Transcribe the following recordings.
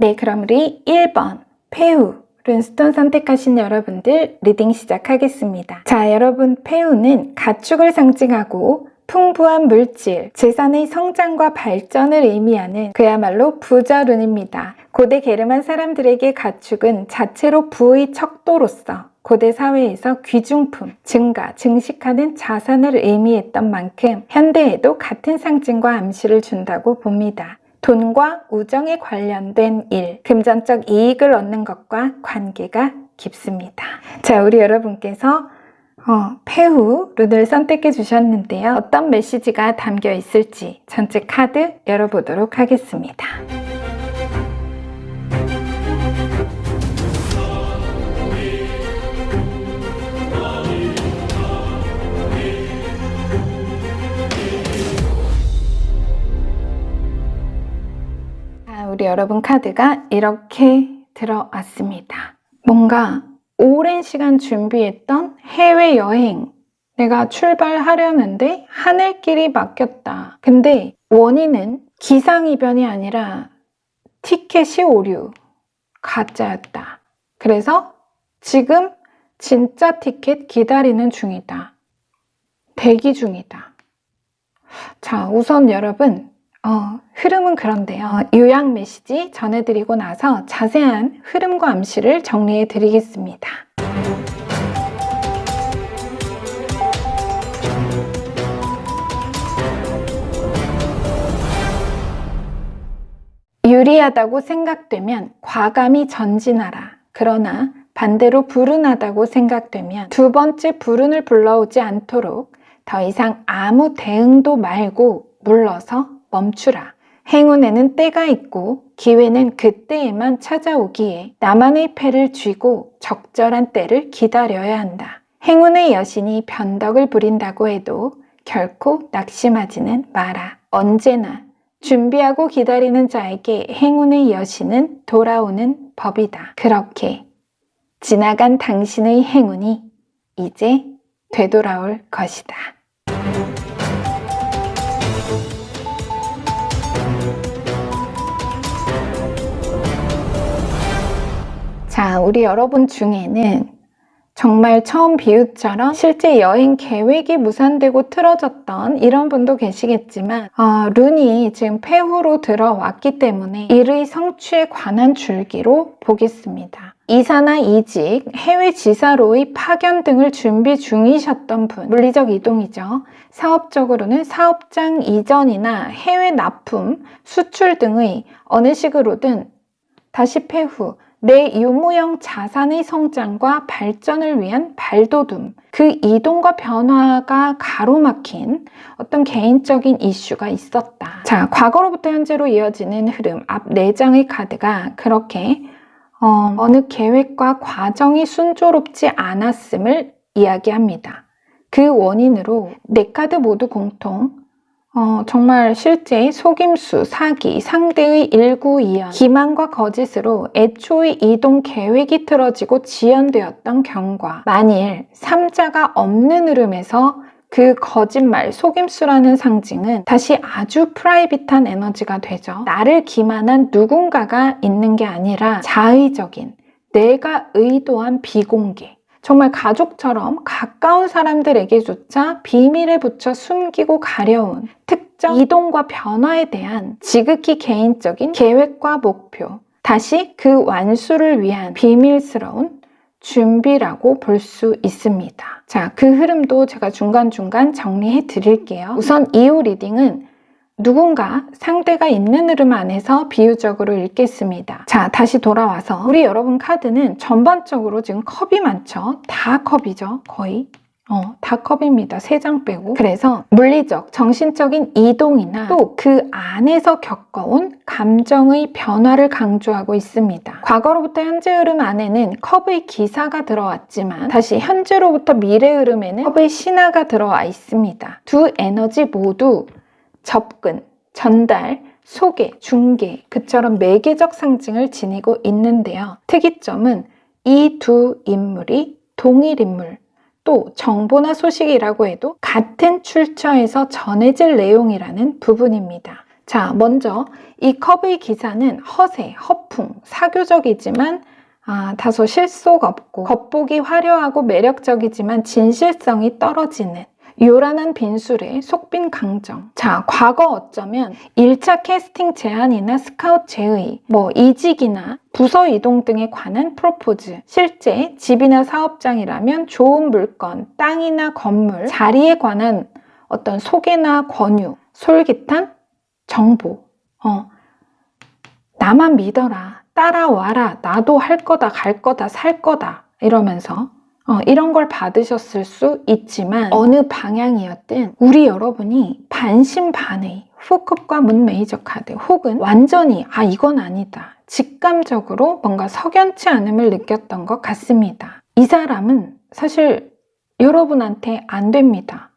네, 그럼 우리 1번 폐후 룬스톤 선택하신 여러분들 리딩 시작하겠습니다. 자, 여러분, 폐후는 가축을 상징하고 풍부한 물질, 재산의 성장과 발전을 의미하는 그야말로 부자 룬입니다. 고대 게르만 사람들에게 가축은 자체로 부의 척도로서 고대 사회에서 귀중품, 증가, 증식하는 자산을 의미했던 만큼 현대에도 같은 상징과 암시를 준다고 봅니다. 돈과 우정에 관련된 일, 금전적 이익을 얻는 것과 관계가 깊습니다. 자, 우리 여러분께서 폐후 룬을 선택해 주셨는데요. 어떤 메시지가 담겨 있을지 전체 카드 열어보도록 하겠습니다. 우리 여러분 카드가 이렇게 들어왔습니다. 뭔가 오랜 시간 준비했던 해외여행, 내가 출발하려는데 하늘길이 막혔다. 근데 원인은 기상이변이 아니라 티켓이 오류, 가짜였다. 그래서 지금 진짜 티켓 기다리는 중이다. 대기 중이다. 자, 우선 여러분, 흐름은 그런데요. 요약 메시지 전해드리고 나서 자세한 흐름과 암시를 정리해 드리겠습니다. 유리하다고 생각되면 과감히 전진하라. 그러나 반대로 불운하다고 생각되면 두 번째 불운을 불러오지 않도록 더 이상 아무 대응도 말고 물러서 멈추라. 행운에는 때가 있고 기회는 그때에만 찾아오기에 나만의 패를 쥐고 적절한 때를 기다려야 한다. 행운의 여신이 변덕을 부린다고 해도 결코 낙심하지는 마라. 언제나 준비하고 기다리는 자에게 행운의 여신은 돌아오는 법이다. 그렇게 지나간 당신의 행운이 이제 되돌아올 것이다. 자, 우리 여러분 중에는 정말 처음 비유처럼 실제 여행 계획이 무산되고 틀어졌던 이런 분도 계시겠지만 룬이 지금 폐후로 들어왔기 때문에 일의 성취에 관한 줄기로 보겠습니다. 이사나 이직, 해외 지사로의 파견 등을 준비 중이셨던 분, 물리적 이동이죠. 사업적으로는 사업장 이전이나 해외 납품, 수출 등의 어느 식으로든 다시 폐후, 내 유무형 자산의 성장과 발전을 위한 발돋움, 그 이동과 변화가 가로막힌 어떤 개인적인 이슈가 있었다. 자, 과거로부터 현재로 이어지는 흐름, 앞 4장의 카드가 그렇게 어느 계획과 과정이 순조롭지 않았음을 이야기합니다. 그 원인으로 4카드 모두 공통, 정말 실제 속임수, 사기, 상대의 일구이연, 기만과 거짓으로 애초의 이동 계획이 틀어지고 지연되었던 경과. 만일 3자가 없는 흐름에서 그 거짓말, 속임수라는 상징은 다시 아주 프라이빗한 에너지가 되죠. 나를 기만한 누군가가 있는 게 아니라 자의적인, 내가 의도한 비공개. 정말 가족처럼 가까운 사람들에게조차 비밀에 붙여 숨기고 가려운 특정 이동과 변화에 대한 지극히 개인적인 계획과 목표, 다시 그 완수를 위한 비밀스러운 준비라고 볼 수 있습니다. 자, 그 흐름도 제가 중간중간 정리해 드릴게요. 우선 2호 리딩은 누군가 상대가 있는 흐름 안에서 비유적으로 읽겠습니다. 자, 다시 돌아와서 우리 여러분 카드는 전반적으로 지금 컵이 많죠? 다 컵이죠, 거의. 다 컵입니다. 3장 빼고. 그래서 물리적, 정신적인 이동이나 또 그 안에서 겪어온 감정의 변화를 강조하고 있습니다. 과거로부터 현재 흐름 안에는 컵의 기사가 들어왔지만 다시 현재로부터 미래 흐름에는 컵의 신화가 들어와 있습니다. 두 에너지 모두 접근, 전달, 소개, 중개, 그처럼 매개적 상징을 지니고 있는데요. 특이점은 이 두 인물이 동일 인물, 또 정보나 소식이라고 해도 같은 출처에서 전해질 내용이라는 부분입니다. 자, 먼저 이 컵의 기사는 허세, 허풍, 사교적이지만 다소 실속 없고 겉보기 화려하고 매력적이지만 진실성이 떨어지는 요란한 빈술의 속빈 강정. 자, 과거 어쩌면 1차 캐스팅 제안이나 스카우트 제의, 이직이나 부서 이동 등에 관한 프로포즈, 실제 집이나 사업장이라면 좋은 물건, 땅이나 건물, 자리에 관한 어떤 소개나 권유, 솔깃한 정보, 나만 믿어라, 따라와라, 나도 할 거다, 갈 거다, 살 거다 이러면서 이런 걸 받으셨을 수 있지만 어느 방향이었든 우리 여러분이 반신반의 포컵과 문 메이저 카드 혹은 완전히 이건 아니다, 직감적으로 뭔가 석연치 않음을 느꼈던 것 같습니다. 이 사람은 사실 여러분한테 안 됩니다.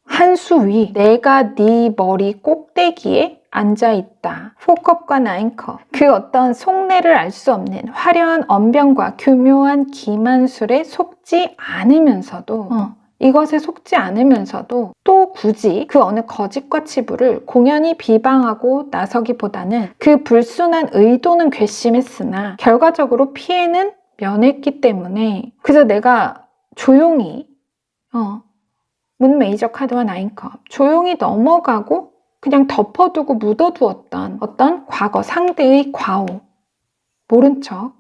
한 수 위, 내가 네 머리 꼭대기에 앉아있다. 4컵과 9컵. 그 어떤 속내를 알 수 없는 화려한 언변과 교묘한 기만술에 속지 않으면서도 이것에 속지 않으면서도 또 굳이 그 어느 거짓과 치부를 공연히 비방하고 나서기보다는 그 불순한 의도는 괘씸했으나 결과적으로 피해는 면했기 때문에 그저 내가 조용히 문 메이저 카드와 9컵 조용히 넘어가고 그냥 덮어두고 묻어두었던 어떤 과거 상대의 과오, 모른 척.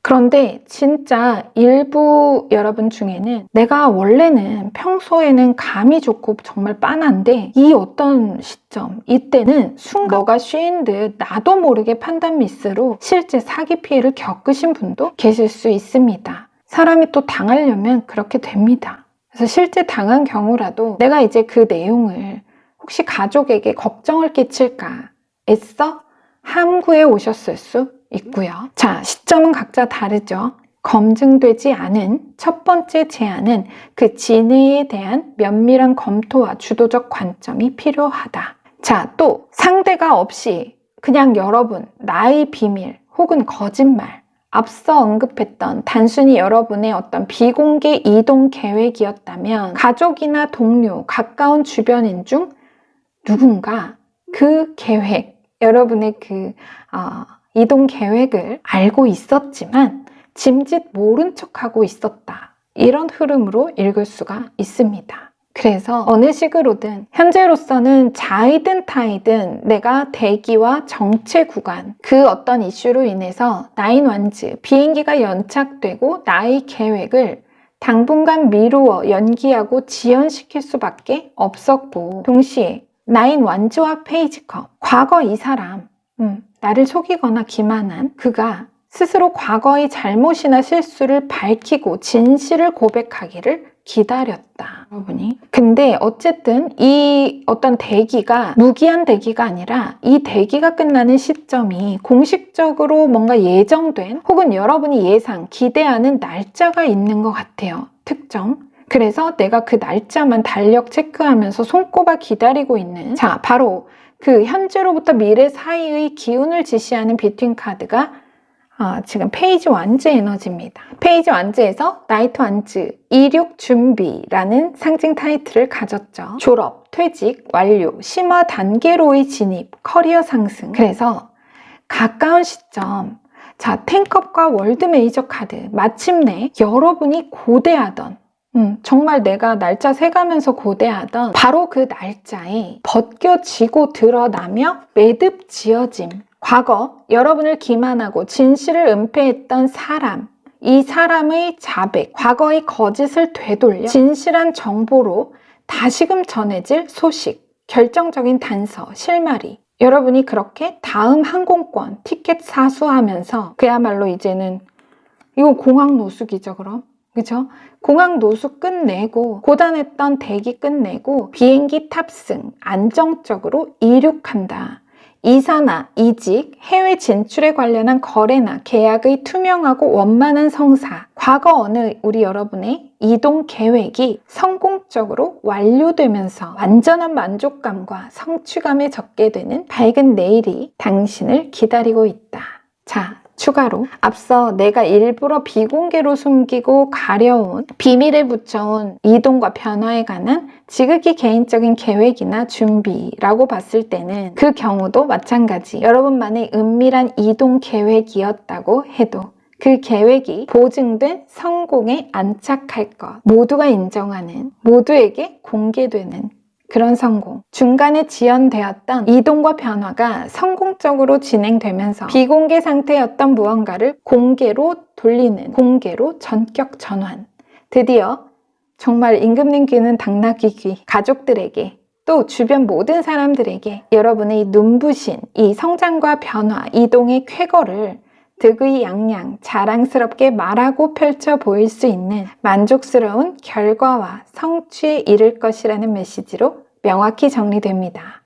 그런데 진짜 일부 여러분 중에는 내가 원래는 평소에는 감이 좋고 정말 빤한데 이 어떤 시점, 이때는 순간 뭐가 쉰 듯 나도 모르게 판단 미스로 실제 사기 피해를 겪으신 분도 계실 수 있습니다. 사람이 또 당하려면 그렇게 됩니다. 그래서 실제 당한 경우라도 내가 이제 그 내용을 혹시 가족에게 걱정을 끼칠까 애써 함구해 오셨을 수 있고요. 자, 시점은 각자 다르죠. 검증되지 않은 첫 번째 제안은 그 진위에 대한 면밀한 검토와 주도적 관점이 필요하다. 자, 또 상대가 없이 그냥 여러분, 나의 비밀 혹은 거짓말, 앞서 언급했던 단순히 여러분의 어떤 비공개 이동 계획이었다면 가족이나 동료, 가까운 주변인 중 누군가 그 계획, 여러분의 그 이동 계획을 알고 있었지만 짐짓 모른 척하고 있었다. 이런 흐름으로 읽을 수가 있습니다. 그래서 어느 식으로든 현재로서는 자이든 타이든 내가 대기와 정체 구간, 그 어떤 이슈로 인해서 9 완즈, 비행기가 연착되고 나의 계획을 당분간 미루어 연기하고 지연시킬 수밖에 없었고 동시에 9 완즈와 페이지컵, 과거 이 사람, 나를 속이거나 기만한 그가 스스로 과거의 잘못이나 실수를 밝히고 진실을 고백하기를 기다렸다. 여러분이. 근데 어쨌든 이 어떤 대기가 무기한 대기가 아니라 이 대기가 끝나는 시점이 공식적으로 뭔가 예정된 혹은 여러분이 예상, 기대하는 날짜가 있는 것 같아요. 특정. 그래서 내가 그 날짜만 달력 체크하면서 손꼽아 기다리고 있는 자, 바로 그 현재로부터 미래 사이의 기운을 지시하는 비트윈 카드가 지금 페이지 완즈 에너지입니다. 페이지 완즈에서 나이트 완즈, 이륙 준비라는 상징 타이틀을 가졌죠. 졸업, 퇴직, 완료, 심화 단계로의 진입, 커리어 상승. 그래서 가까운 시점, 자, 10컵과 월드 메이저 카드, 마침내 여러분이 고대하던 정말 내가 날짜 세가면서 고대하던 바로 그 날짜에 벗겨지고 드러나며 매듭 지어짐. 과거 여러분을 기만하고 진실을 은폐했던 사람, 이 사람의 자백, 과거의 거짓을 되돌려 진실한 정보로 다시금 전해질 소식, 결정적인 단서, 실마리. 여러분이 그렇게 다음 항공권, 티켓 사수하면서 그야말로 이제는 이거 공항 노숙이죠, 그럼? 그죠? 공항 노숙 끝내고 고단했던 대기 끝내고 비행기 탑승, 안정적으로 이륙한다. 이사나 이직, 해외 진출에 관련한 거래나 계약의 투명하고 원만한 성사, 과거 어느 우리 여러분의 이동 계획이 성공적으로 완료되면서 완전한 만족감과 성취감에 젖게 되는 밝은 내일이 당신을 기다리고 있다. 자, 추가로 앞서 내가 일부러 비공개로 숨기고 가려온 비밀에 붙여온 이동과 변화에 관한 지극히 개인적인 계획이나 준비라고 봤을 때는 그 경우도 마찬가지 여러분만의 은밀한 이동 계획이었다고 해도 그 계획이 보증된 성공에 안착할 것, 모두가 인정하는, 모두에게 공개되는 그런 성공. 중간에 지연되었던 이동과 변화가 성공적으로 진행되면서 비공개 상태였던 무언가를 공개로 돌리는, 공개로 전격 전환. 드디어 정말 임금님 귀는 당나귀 귀, 가족들에게 또 주변 모든 사람들에게 여러분의 눈부신 이 성장과 변화, 이동의 쾌거를 득의양양 자랑스럽게 말하고 펼쳐 보일 수 있는 만족스러운 결과와 성취에 이를 것이라는 메시지로 명확히 정리됩니다.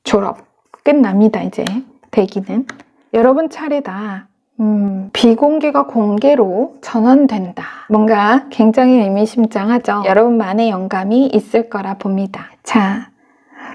졸업 끝납니다. 이제 대기는 여러분 차례다. 비공개가 공개로 전환된다. 뭔가 굉장히 의미심장하죠. 여러분만의 영감이 있을 거라 봅니다. 자,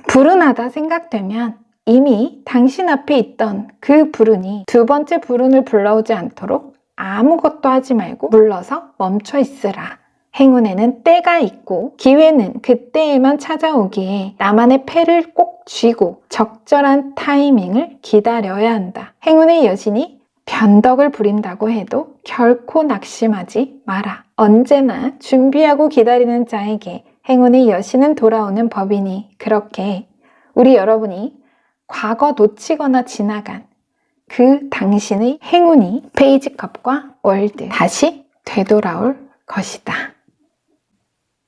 불운하다 생각되면 이미 당신 앞에 있던 그 불운이 두 번째 불운을 불러오지 않도록 아무것도 하지 말고 물러서 멈춰 있으라. 행운에는 때가 있고 기회는 그때에만 찾아오기에 나만의 패를 꼭 쥐고 적절한 타이밍을 기다려야 한다. 행운의 여신이 변덕을 부린다고 해도 결코 낙심하지 마라. 언제나 준비하고 기다리는 자에게 행운의 여신은 돌아오는 법이니 그렇게 우리 여러분이 과거 놓치거나 지나간 그 당신의 행운이 페이지컵과 월드 다시 되돌아올 것이다.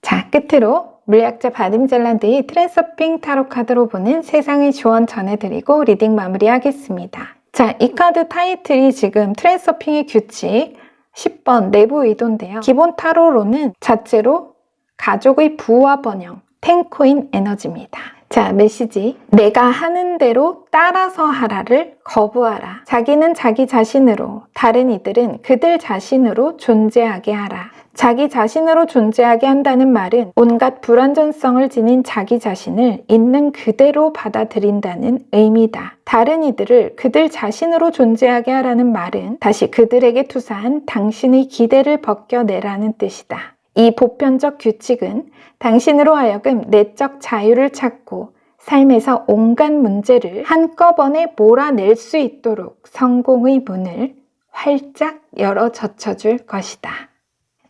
자, 끝으로 물리학자 바딤 젤란드의 트랜서핑 타로 카드로 보는 세상의 조언 전해드리고 리딩 마무리하겠습니다. 자, 이 카드 타이틀이 지금 트랜서핑의 규칙 10번 내부 의도인데요. 기본 타로로는 자체로 가족의 부와 번영, 탱코인 에너지입니다. 자, 메시지. 내가 하는 대로 따라서 하라를 거부하라. 자기는 자기 자신으로, 다른 이들은 그들 자신으로 존재하게 하라. 자기 자신으로 존재하게 한다는 말은 온갖 불완전성을 지닌 자기 자신을 있는 그대로 받아들인다는 의미다. 다른 이들을 그들 자신으로 존재하게 하라는 말은 다시 그들에게 투사한 당신의 기대를 벗겨내라는 뜻이다. 이 보편적 규칙은 당신으로 하여금 내적 자유를 찾고 삶에서 온갖 문제를 한꺼번에 몰아낼 수 있도록 성공의 문을 활짝 열어 젖혀줄 것이다.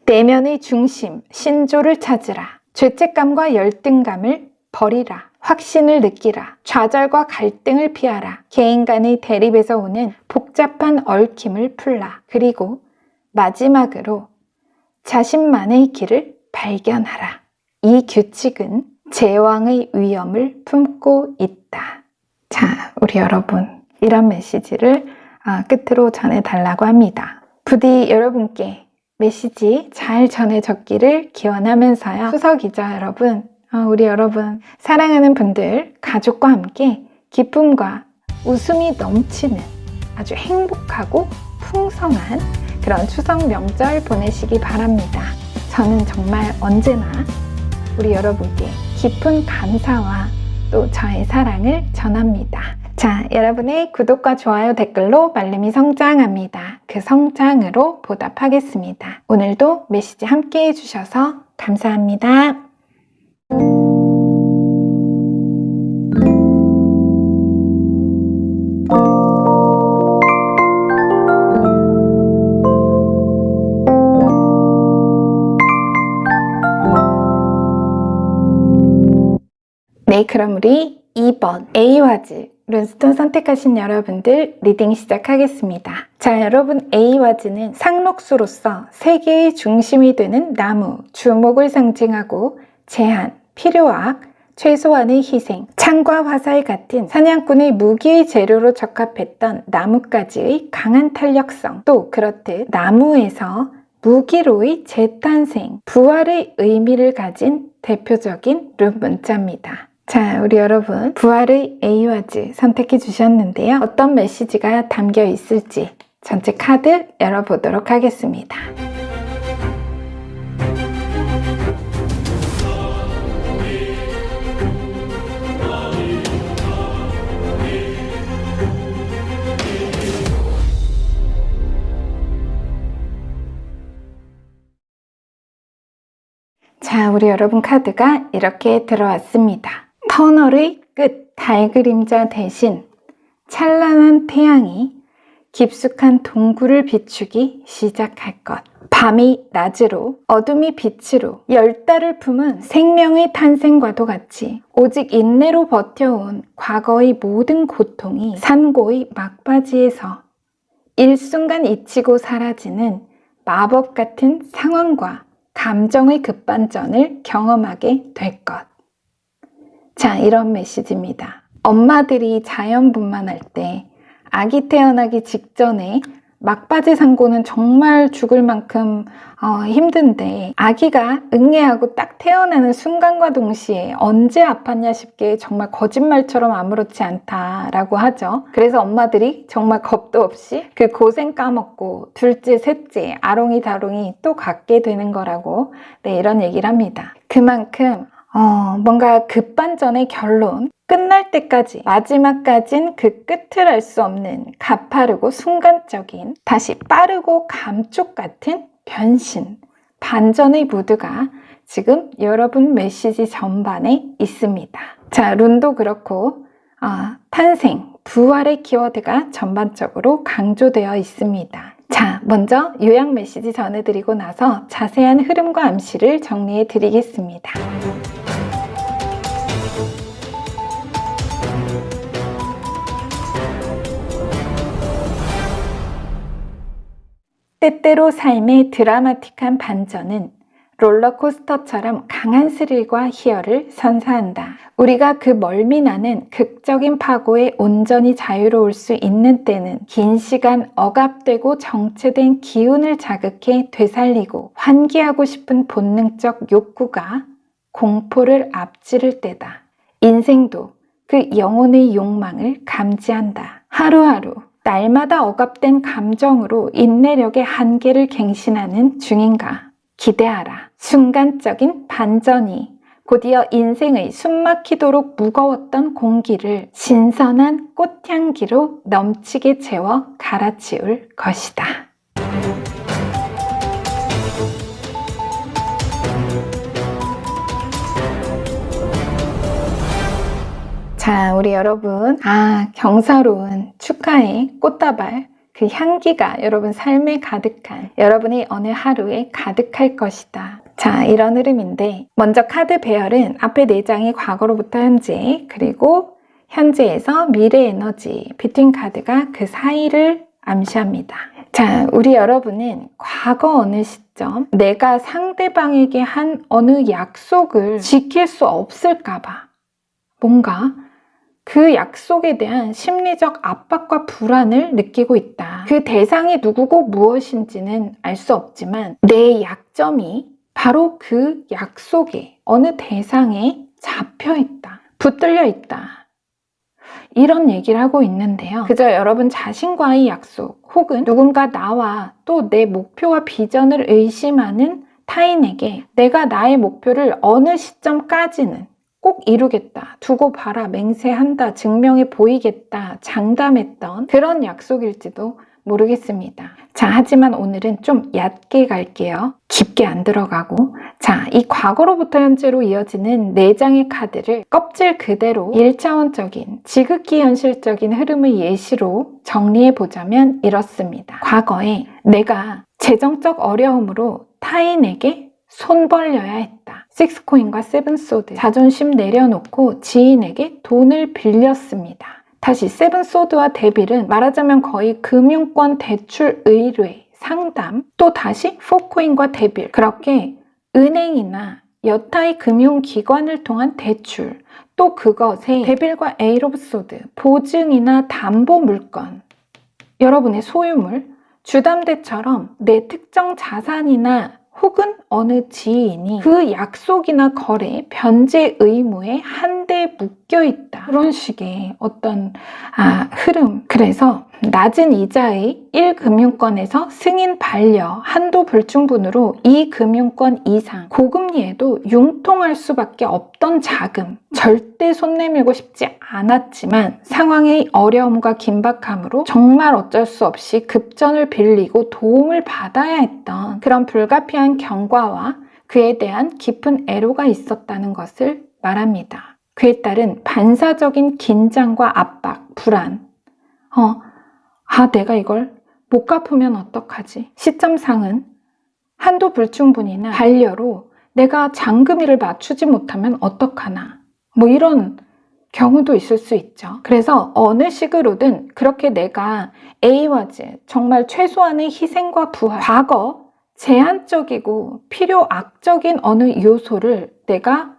내면의 중심, 신조를 찾으라. 죄책감과 열등감을 버리라. 확신을 느끼라. 좌절과 갈등을 피하라. 개인 간의 대립에서 오는 복잡한 얽힘을 풀라. 그리고 마지막으로 자신만의 길을 발견하라. 이 규칙은 제왕의 위엄을 품고 있다. 자, 우리 여러분, 이런 메시지를 끝으로 전해달라고 합니다. 부디 여러분께 메시지 잘 전해졌기를 기원하면서요. 추석이죠, 여러분. 우리 여러분, 사랑하는 분들, 가족과 함께 기쁨과 웃음이 넘치는 아주 행복하고 풍성한 그런 추석 명절 보내시기 바랍니다. 저는 정말 언제나 우리 여러분께 깊은 감사와 또 저의 사랑을 전합니다. 자, 여러분의 구독과 좋아요, 댓글로 말름이 성장합니다. 그 성장으로 보답하겠습니다. 오늘도 메시지 함께 해주셔서 감사합니다. 네, 그럼 우리 2번 A와즈 룬스톤 선택하신 여러분들 리딩 시작하겠습니다. 자, 여러분, A와즈는 상록수로서 세계의 중심이 되는 나무, 주목을 상징하고 제한, 필요악, 최소한의 희생, 창과 화살 같은 사냥꾼의 무기의 재료로 적합했던 나뭇가지의 강한 탄력성, 또 그렇듯 나무에서 무기로의 재탄생, 부활의 의미를 가진 대표적인 룬 문자입니다. 자, 우리 여러분, 부활의 A와즈 선택해 주셨는데요. 어떤 메시지가 담겨 있을지 전체 카드 열어보도록 하겠습니다. 자, 우리 여러분 카드가 이렇게 들어왔습니다. 터널의 끝, 달 그림자 대신 찬란한 태양이 깊숙한 동굴을 비추기 시작할 것. 밤이 낮으로, 어둠이 빛으로, 10달을 품은 생명의 탄생과도 같이 오직 인내로 버텨온 과거의 모든 고통이 산고의 막바지에서 일순간 잊히고 사라지는 마법 같은 상황과 감정의 급반전을 경험하게 될 것. 자, 이런 메시지입니다. 엄마들이 자연분만할 때 아기 태어나기 직전에 막바지 상고는 정말 죽을 만큼 힘든데 아기가 응애하고 딱 태어나는 순간과 동시에 언제 아팠냐 싶게 정말 거짓말처럼 아무렇지 않다라고 하죠. 그래서 엄마들이 정말 겁도 없이 그 고생 까먹고 둘째, 셋째, 아롱이 다롱이 또 갖게 되는 거라고 이런 얘기를 합니다. 그만큼 뭔가 급반전의 결론, 끝날 때까지, 마지막까진 그 끝을 알 수 없는 가파르고 순간적인, 다시 빠르고 감쪽 같은 변신, 반전의 무드가 지금 여러분 메시지 전반에 있습니다. 자, 룬도 그렇고 탄생, 부활의 키워드가 전반적으로 강조되어 있습니다. 자, 먼저 요약 메시지 전해드리고 나서 자세한 흐름과 암시를 정리해 드리겠습니다. 때때로 삶의 드라마틱한 반전은 롤러코스터처럼 강한 스릴과 희열을 선사한다. 우리가 그 멀미나는 극적인 파고에 온전히 자유로울 수 있는 때는 긴 시간 억압되고 정체된 기운을 자극해 되살리고 환기하고 싶은 본능적 욕구가 공포를 앞지를 때다. 인생도 그 영혼의 욕망을 감지한다. 하루하루 날마다 억압된 감정으로 인내력의 한계를 갱신하는 중인가? 기대하라. 순간적인 반전이 곧이어 인생의 숨막히도록 무거웠던 공기를 신선한 꽃향기로 넘치게 채워 갈아치울 것이다. 자, 우리 여러분, 경사로운 축하의 꽃다발, 그 향기가 여러분 삶에 가득한 여러분의 어느 하루에 가득할 것이다. 자, 이런 흐름인데 먼저 카드 배열은 앞에 4장이 과거로부터 현재, 그리고 현재에서 미래 에너지, 비트윈 카드가 그 사이를 암시합니다. 자, 우리 여러분은 과거 어느 시점 내가 상대방에게 한 어느 약속을 지킬 수 없을까봐 뭔가 그 약속에 대한 심리적 압박과 불안을 느끼고 있다. 그 대상이 누구고 무엇인지는 알 수 없지만 내 약점이 바로 그 약속에 어느 대상에 잡혀 있다. 붙들려 있다. 이런 얘기를 하고 있는데요. 그저 여러분 자신과의 약속 혹은 누군가 나와 또 내 목표와 비전을 의심하는 타인에게 내가 나의 목표를 어느 시점까지는 꼭 이루겠다, 두고 봐라, 맹세한다, 증명해 보이겠다, 장담했던 그런 약속일지도 모르겠습니다. 자, 하지만 오늘은 좀 얕게 갈게요. 깊게 안 들어가고. 자, 이 과거로부터 현재로 이어지는 4장의 카드를 껍질 그대로 1차원적인 지극히 현실적인 흐름의 예시로 정리해 보자면 이렇습니다. 과거에 내가 재정적 어려움으로 타인에게 손 벌려야 했다. 6코인과 7소드, 자존심 내려놓고 지인에게 돈을 빌렸습니다. 다시 7소드와 데빌은 말하자면 거의 금융권 대출 의뢰, 상담, 또 다시 4코인과 데빌, 그렇게 은행이나 여타의 금융기관을 통한 대출, 또 그것에 데빌과 에잇 오브 소드, 보증이나 담보 물건, 여러분의 소유물, 주담대처럼 내 특정 자산이나 혹은 어느 지인이 그 약속이나 거래, 변제 의무에 한데 묶여 있다. 그런 식의 어떤 흐름. 그래서 낮은 이자의 1금융권에서 승인 반려, 한도 불충분으로 2금융권 이상, 고금리에도 융통할 수밖에 없던 자금, 절대 손 내밀고 싶지 않았지만 상황의 어려움과 긴박함으로 정말 어쩔 수 없이 급전을 빌리고 도움을 받아야 했던 그런 불가피한 경과와 그에 대한 깊은 애로가 있었다는 것을 말합니다. 그에 따른 반사적인 긴장과 압박, 불안. 내가 이걸 못 갚으면 어떡하지? 시점상은 한도 불충분이나 반려로 내가 장금이를 맞추지 못하면 어떡하나? 이런 경우도 있을 수 있죠. 그래서 어느 식으로든 그렇게 내가 A와 Z, 정말 최소한의 희생과 부활, 과거, 제한적이고 필요 악적인 어느 요소를 내가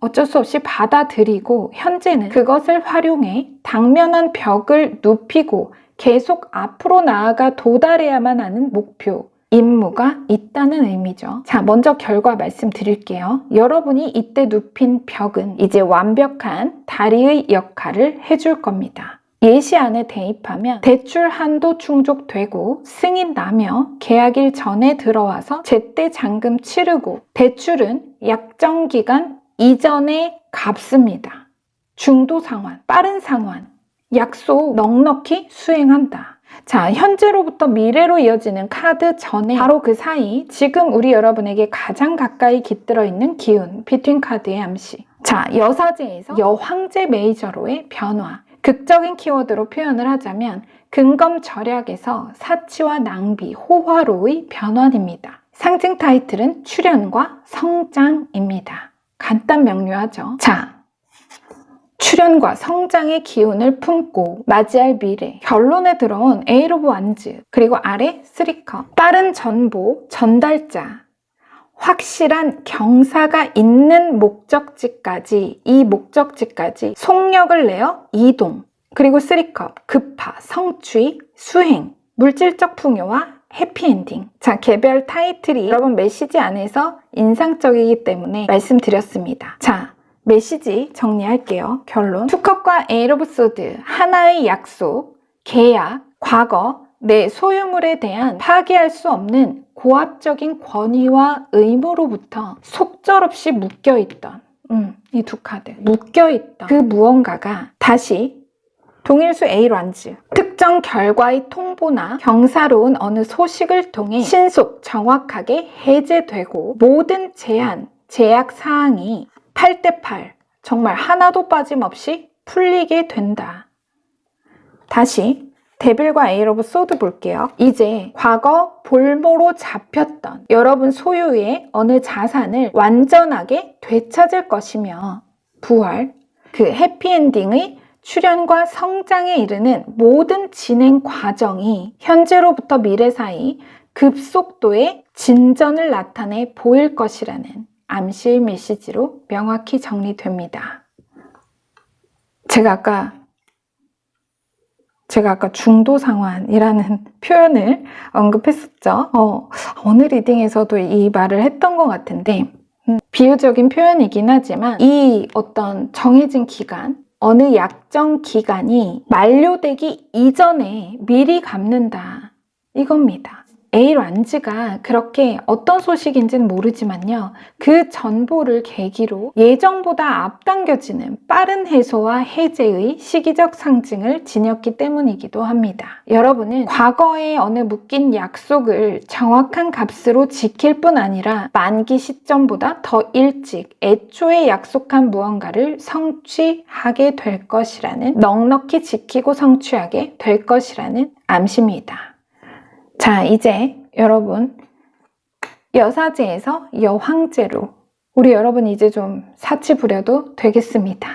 어쩔 수 없이 받아들이고 현재는 그것을 활용해 당면한 벽을 눕히고 계속 앞으로 나아가 도달해야만 하는 목표, 임무가 있다는 의미죠. 자, 먼저 결과 말씀드릴게요. 여러분이 이때 눕힌 벽은 이제 완벽한 다리의 역할을 해줄 겁니다. 예시 안에 대입하면 대출 한도 충족되고 승인 나며 계약일 전에 들어와서 제때 잔금 치르고 대출은 약정 기간 이전에 갚습니다. 중도 상환, 빠른 상환, 약속 넉넉히 수행한다. 자, 현재로부터 미래로 이어지는 카드 전에 바로 그 사이 지금 우리 여러분에게 가장 가까이 깃들어 있는 기운, 비트윈 카드의 암시. 자, 여사제에서 여황제 메이저로의 변화. 극적인 키워드로 표현을 하자면 근검절약에서 사치와 낭비, 호화로의 변환입니다. 상징 타이틀은 출현과 성장입니다. 간단 명료하죠. 자, 출현과 성장의 기운을 품고 맞이할 미래, 결론에 들어온 에이트 오브 완즈, 그리고 아래 3컵, 빠른 전보, 전달자, 확실한 경사가 있는 목적지까지, 이 목적지까지 속력을 내어 이동, 그리고 3컵, 급파, 성취, 수행, 물질적 풍요와 해피엔딩. 자, 개별 타이틀이 여러분 메시지 안에서 인상적이기 때문에 말씀드렸습니다. 자, 메시지 정리할게요. 결론. 투컵과 에이트 오브 소드, 하나의 약속, 계약, 과거, 내 소유물에 대한 파기할 수 없는 고압적인 권위와 의무로부터 속절없이 묶여있던 이 두 카드, 묶여있던 그 무언가가 다시 동일수 에이란즈, 특정 결과의 통보나 경사로운 어느 소식을 통해 신속, 정확하게 해제되고 모든 제한, 제약 사항이 8대8 정말 하나도 빠짐없이 풀리게 된다. 다시 데빌과 에이트 오브 소드 볼게요. 이제 과거 볼모로 잡혔던 여러분 소유의 어느 자산을 완전하게 되찾을 것이며 부활, 그 해피엔딩의 출현과 성장에 이르는 모든 진행 과정이 현재로부터 미래 사이 급속도의 진전을 나타내 보일 것이라는 암시의 메시지로 명확히 정리됩니다. 제가 아까 중도 상환이라는 표현을 언급했었죠. 어느 리딩에서도 이 말을 했던 것 같은데 비유적인 표현이긴 하지만 이 어떤 정해진 기간, 어느 약정 기간이 만료되기 이전에 미리 갚는다. 이겁니다. 에이란즈가 그렇게 어떤 소식인지는 모르지만요. 그 전보를 계기로 예정보다 앞당겨지는 빠른 해소와 해제의 시기적 상징을 지녔기 때문이기도 합니다. 여러분은 과거의 어느 묶인 약속을 정확한 값으로 지킬 뿐 아니라 만기 시점보다 더 일찍 애초에 약속한 무언가를 성취하게 될 것이라는, 넉넉히 지키고 성취하게 될 것이라는 암시입니다. 자, 이제 여러분 여사제에서 여황제로 우리 여러분 이제 좀 사치 부려도 되겠습니다.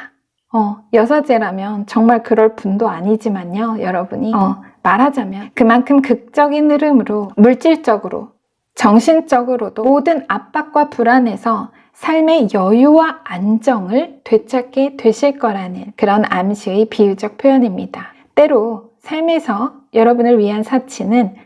여사제라면 정말 그럴 분도 아니지만요. 여러분이 말하자면 그만큼 극적인 흐름으로 물질적으로 정신적으로도 모든 압박과 불안에서 삶의 여유와 안정을 되찾게 되실 거라는 그런 암시의 비유적 표현입니다. 때로 삶에서 여러분을 위한 사치는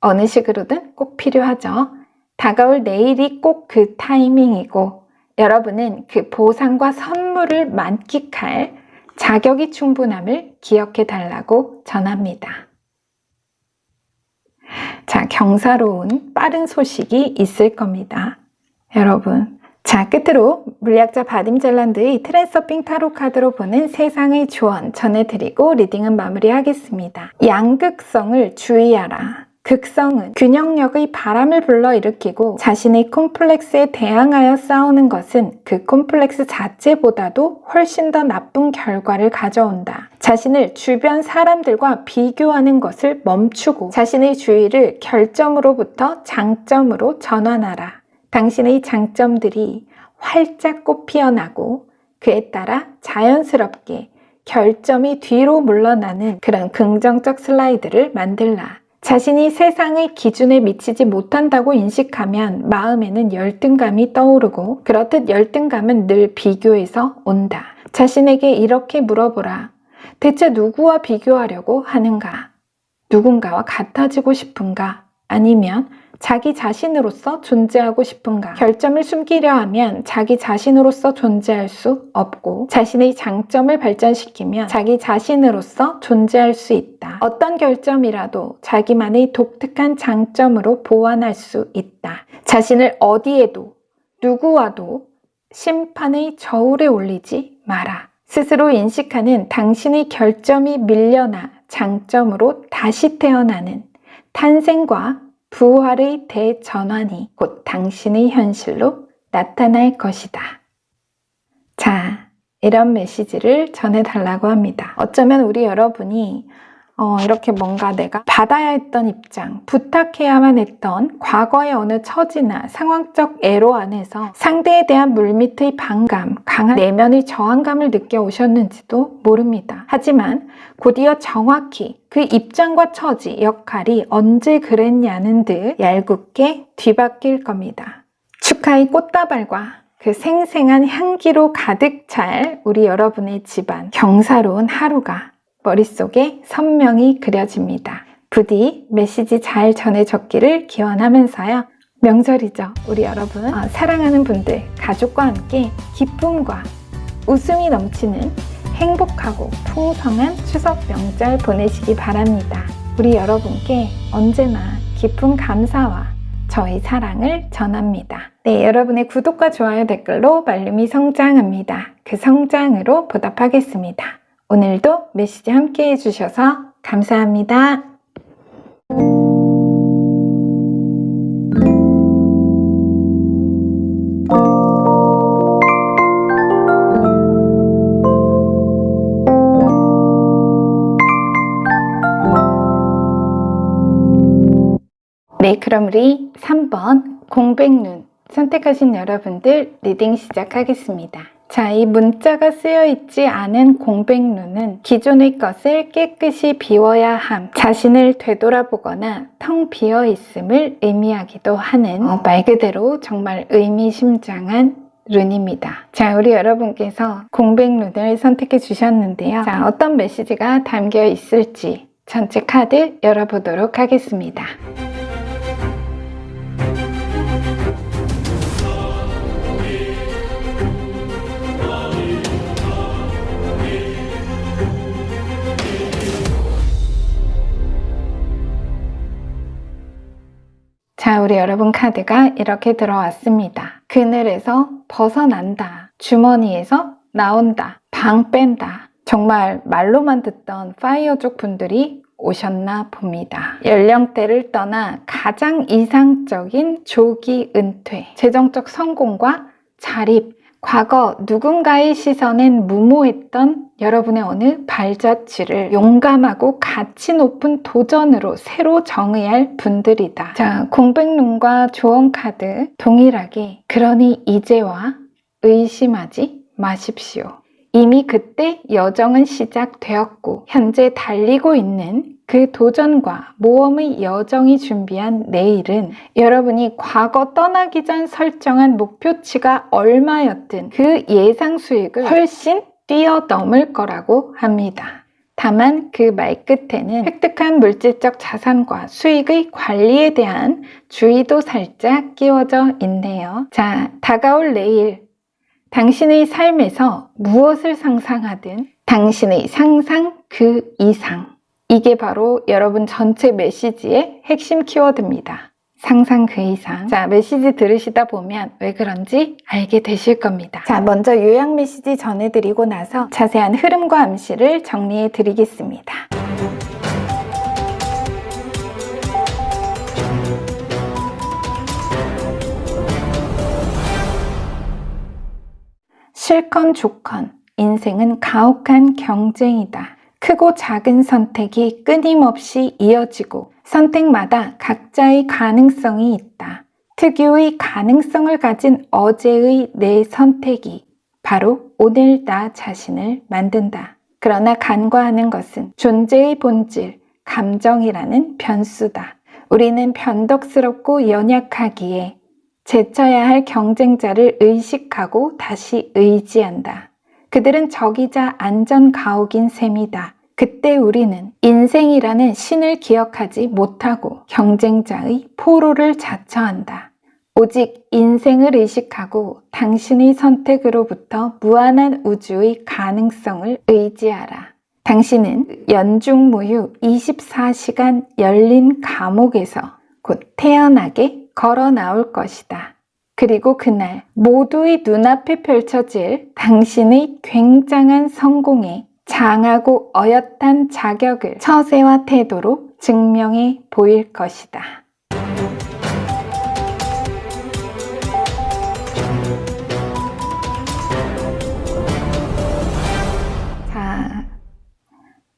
어느 식으로든 꼭 필요하죠. 다가올 내일이 꼭 그 타이밍이고 여러분은 그 보상과 선물을 만끽할 자격이 충분함을 기억해 달라고 전합니다. 자, 경사로운 빠른 소식이 있을 겁니다. 여러분. 자, 끝으로 물리학자 바딤 젤란드의 트랜서핑 타로 카드로 보는 세상의 조언 전해드리고 리딩은 마무리하겠습니다. 양극성을 주의하라. 극성은 균형력의 바람을 불러일으키고 자신의 콤플렉스에 대항하여 싸우는 것은 그 콤플렉스 자체보다도 훨씬 더 나쁜 결과를 가져온다. 자신을 주변 사람들과 비교하는 것을 멈추고 자신의 주의를 결점으로부터 장점으로 전환하라. 당신의 장점들이 활짝 꽃 피어나고 그에 따라 자연스럽게 결점이 뒤로 물러나는 그런 긍정적 슬라이드를 만들라. 자신이 세상의 기준에 미치지 못한다고 인식하면 마음에는 열등감이 떠오르고 그렇듯 열등감은 늘 비교에서 온다. 자신에게 이렇게 물어보라. 대체 누구와 비교하려고 하는가? 누군가와 같아지고 싶은가? 아니면 자기 자신으로서 존재하고 싶은가? 결점을 숨기려 하면 자기 자신으로서 존재할 수 없고 자신의 장점을 발전시키면 자기 자신으로서 존재할 수 있다. 어떤 결점이라도 자기만의 독특한 장점으로 보완할 수 있다. 자신을 어디에도 누구와도 심판의 저울에 올리지 마라. 스스로 인식하는 당신의 결점이 밀려나 장점으로 다시 태어나는 탄생과 부활의 대전환이 곧 당신의 현실로 나타날 것이다. 자, 이런 메시지를 전해달라고 합니다. 어쩌면 우리 여러분이 이렇게 뭔가 내가 받아야 했던 입장, 부탁해야만 했던 과거의 어느 처지나 상황적 애로 안에서 상대에 대한 물밑의 반감, 강한 내면의 저항감을 느껴오셨는지도 모릅니다. 하지만 곧이어 정확히 그 입장과 처지, 역할이 언제 그랬냐는 듯 얄궂게 뒤바뀔 겁니다. 축하의 꽃다발과 그 생생한 향기로 가득 찰 우리 여러분의 집안, 경사로운 하루가 머릿속에 선명히 그려집니다. 부디 메시지 잘 전해졌기를 기원하면서요. 명절이죠. 우리 여러분 사랑하는 분들, 가족과 함께 기쁨과 웃음이 넘치는 행복하고 풍성한 추석 명절 보내시기 바랍니다. 우리 여러분께 언제나 깊은 감사와 저의 사랑을 전합니다. 네, 여러분의 구독과 좋아요 댓글로 말룸이 성장합니다. 그 성장으로 보답하겠습니다. 오늘도 메시지 함께 해주셔서 감사합니다. 네, 그럼 우리 3번 공백눈 선택하신 여러분들 리딩 시작하겠습니다. 자, 이 문자가 쓰여 있지 않은 공백눈은 기존의 것을 깨끗이 비워야 함, 자신을 되돌아보거나 텅 비어 있음을 의미하기도 하는 말 그대로 정말 의미심장한 룬입니다. 자, 우리 여러분께서 공백눈을 선택해 주셨는데요. 자, 어떤 메시지가 담겨 있을지 전체 카드 열어보도록 하겠습니다. 자, 우리 여러분 카드가 이렇게 들어왔습니다. 그늘에서 벗어난다. 주머니에서 나온다. 방 뺀다. 정말 말로만 듣던 파이어족 분들이 오셨나 봅니다. 연령대를 떠나 가장 이상적인 조기 은퇴, 재정적 성공과 자립, 과거 누군가의 시선엔 무모했던 여러분의 어느 발자취를 용감하고 가치 높은 도전으로 새로 정의할 분들이다. 자, 공백눈과 조언 카드 동일하게 그러니 이제와 의심하지 마십시오. 이미 그때 여정은 시작되었고 현재 달리고 있는 그 도전과 모험의 여정이 준비한 내일은 여러분이 과거 떠나기 전 설정한 목표치가 얼마였든 그 예상 수익을 훨씬 뛰어넘을 거라고 합니다. 다만 그 말 끝에는 획득한 물질적 자산과 수익의 관리에 대한 주의도 살짝 끼워져 있네요. 자, 다가올 내일 당신의 삶에서 무엇을 상상하든 당신의 상상 그 이상, 이게 바로 여러분 전체 메시지의 핵심 키워드입니다. 상상 그 이상. 자, 메시지 들으시다 보면 왜 그런지 알게 되실 겁니다. 자, 먼저 요약 메시지 전해드리고 나서 자세한 흐름과 암시를 정리해 드리겠습니다. 실컨 조컨, 인생은 가혹한 경쟁이다. 크고 작은 선택이 끊임없이 이어지고 선택마다 각자의 가능성이 있다. 특유의 가능성을 가진 어제의 내 선택이 바로 오늘 나 자신을 만든다. 그러나 간과하는 것은 존재의 본질, 감정이라는 변수다. 우리는 변덕스럽고 연약하기에 제쳐야 할 경쟁자를 의식하고 다시 의지한다. 그들은 적이자 안전가옥인 셈이다. 그때 우리는 인생이라는 신을 기억하지 못하고 경쟁자의 포로를 자처한다. 오직 인생을 의식하고 당신의 선택으로부터 무한한 우주의 가능성을 의지하라. 당신은 연중무휴 24시간 열린 감옥에서 곧 태어나게 걸어 나올 것이다. 그리고 그날 모두의 눈앞에 펼쳐질 당신의 굉장한 성공에 장하고 어엿한 자격을 처세와 태도로 증명해 보일 것이다. 자,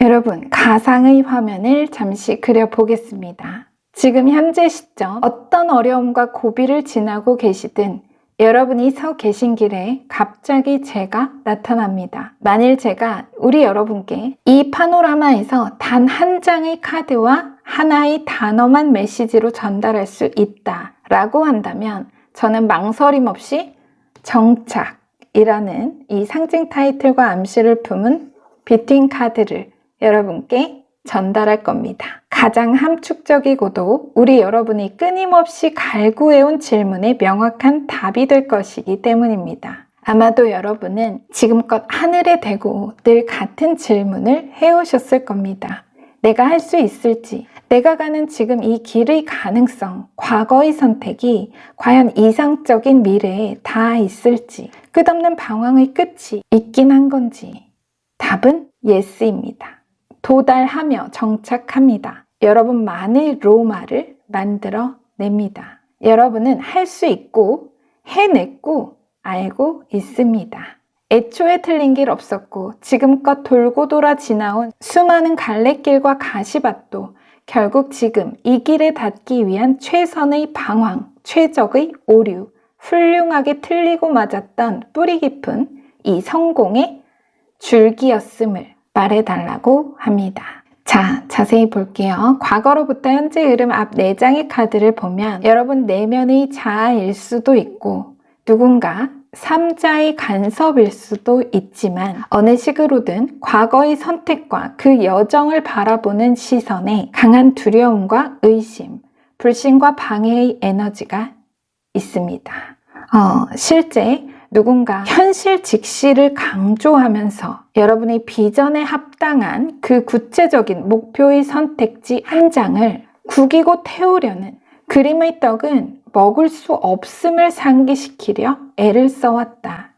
여러분, 가상의 화면을 잠시 그려보겠습니다. 지금 현재 시점 어떤 어려움과 고비를 지나고 계시든 여러분이 서 계신 길에 갑자기 제가 나타납니다. 만일 제가 우리 여러분께 이 파노라마에서 단 한 장의 카드와 하나의 단어만 메시지로 전달할 수 있다라고 한다면 저는 망설임 없이 정착이라는 이 상징 타이틀과 암시를 품은 비팅 카드를 여러분께 전달할 겁니다. 가장 함축적이고도 우리 여러분이 끊임없이 갈구해온 질문에 명확한 답이 될 것이기 때문입니다. 아마도 여러분은 지금껏 하늘에 대고 늘 같은 질문을 해오셨을 겁니다. 내가 할 수 있을지, 내가 가는 지금 이 길의 가능성, 과거의 선택이 과연 이상적인 미래에 닿아 있을지, 끝없는 방황의 끝이 있긴 한 건지, 답은 예스입니다. 도달하며 정착합니다. 여러분만의 로마를 만들어 냅니다. 여러분은 할 수 있고 해냈고 알고 있습니다. 애초에 틀린 길 없었고 지금껏 돌고 돌아 지나온 수많은 갈래길과 가시밭도 결국 지금 이 길에 닿기 위한 최선의 방황, 최적의 오류, 훌륭하게 틀리고 맞았던 뿌리 깊은 이 성공의 줄기였음을 말해달라고 합니다. 자, 자세히 볼게요. 과거로부터 현재 흐름 앞 4장의 카드를 보면 여러분 내면의 자아일 수도 있고 누군가 3자의 간섭일 수도 있지만 어느 식으로든 과거의 선택과 그 여정을 바라보는 시선에 강한 두려움과 의심, 불신과 방해의 에너지가 있습니다. 실제 누군가 현실 직시를 강조하면서 여러분의 비전에 합당한 그 구체적인 목표의 선택지 한 장을 구기고 태우려는 그림의 떡은 먹을 수 없음을 상기시키려 애를 써왔다.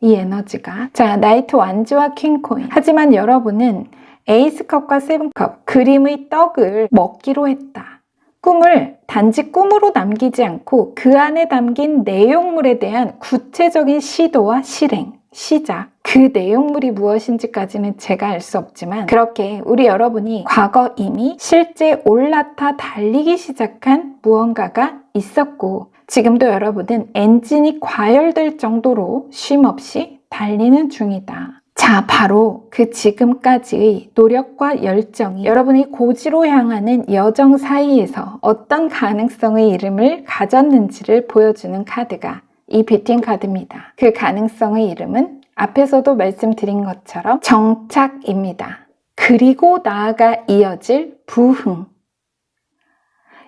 이 에너지가. 자, 나이트 완즈와 퀸코인. 하지만 여러분은 에이스컵과 세븐컵, 그림의 떡을 먹기로 했다. 꿈을 단지 꿈으로 남기지 않고 그 안에 담긴 내용물에 대한 구체적인 시도와 실행, 시작. 그 내용물이 무엇인지까지는 제가 알 수 없지만 그렇게 우리 여러분이 과거 이미 실제 올라타 달리기 시작한 무언가가 있었고 지금도 여러분은 엔진이 과열될 정도로 쉼없이 달리는 중이다. 자, 바로 그 지금까지의 노력과 열정이 여러분이 고지로 향하는 여정 사이에서 어떤 가능성의 이름을 가졌는지를 보여주는 카드가 이 비팅 카드입니다. 그 가능성의 이름은 앞에서도 말씀드린 것처럼 정착입니다. 그리고 나아가 이어질 부흥.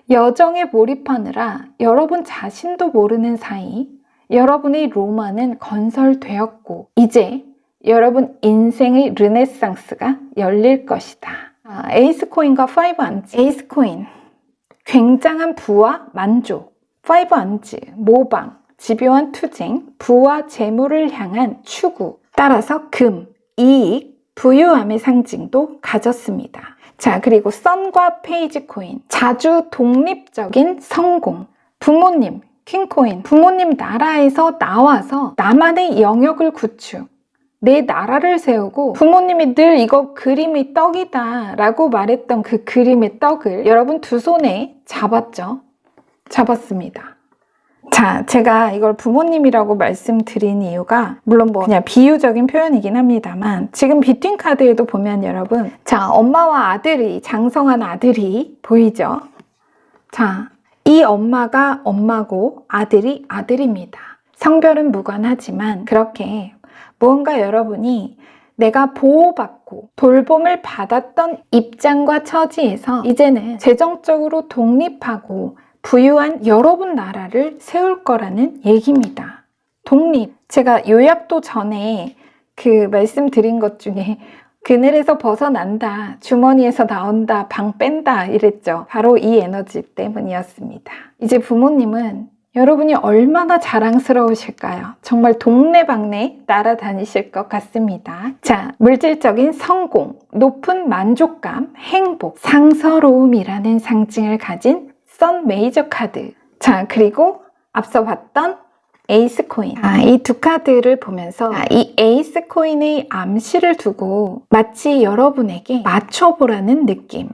여정에 몰입하느라 여러분 자신도 모르는 사이 여러분의 로마는 건설되었고 이제 여러분 인생의 르네상스가 열릴 것이다. 에이스 코인과 5 안지. 에이스 코인, 굉장한 부와 만족. 5 안지, 모방, 집요한 투쟁, 부와 재물을 향한 추구. 따라서 금, 이익, 부유함의 상징도 가졌습니다. 자, 그리고 썬과 페이지 코인. 자주 독립적인 성공. 부모님, 퀸코인. 부모님 나라에서 나와서 나만의 영역을 구축. 내 나라를 세우고 부모님이 늘 이거 그림의 떡이다 라고 말했던 그 그림의 떡을 여러분 두 손에 잡았죠? 잡았습니다. 자, 제가 이걸 부모님이라고 말씀드린 이유가 물론 뭐 그냥 비유적인 표현이긴 합니다만 지금 비트윈 카드에도 보면 여러분 자, 엄마와 아들이 장성한 아들이 보이죠? 자, 이 엄마가 엄마고 아들이 아들입니다. 성별은 무관하지만 그렇게 무언가 여러분이 내가 보호받고 돌봄을 받았던 입장과 처지에서 이제는 재정적으로 독립하고 부유한 여러분 나라를 세울 거라는 얘기입니다. 독립. 제가 요약도 전에 그 말씀드린 것 중에 그늘에서 벗어난다, 주머니에서 나온다, 방 뺀다 이랬죠. 바로 이 에너지 때문이었습니다. 이제 부모님은 여러분이 얼마나 자랑스러우실까요? 정말 동네방네 날아다니실 것 같습니다. 자, 물질적인 성공, 높은 만족감, 행복, 상서로움이라는 상징을 가진 선 메이저 카드. 자, 그리고 앞서 봤던 에이스 코인. 이 두 카드를 보면서 이 에이스 코인의 암시를 두고 마치 여러분에게 맞춰보라는 느낌.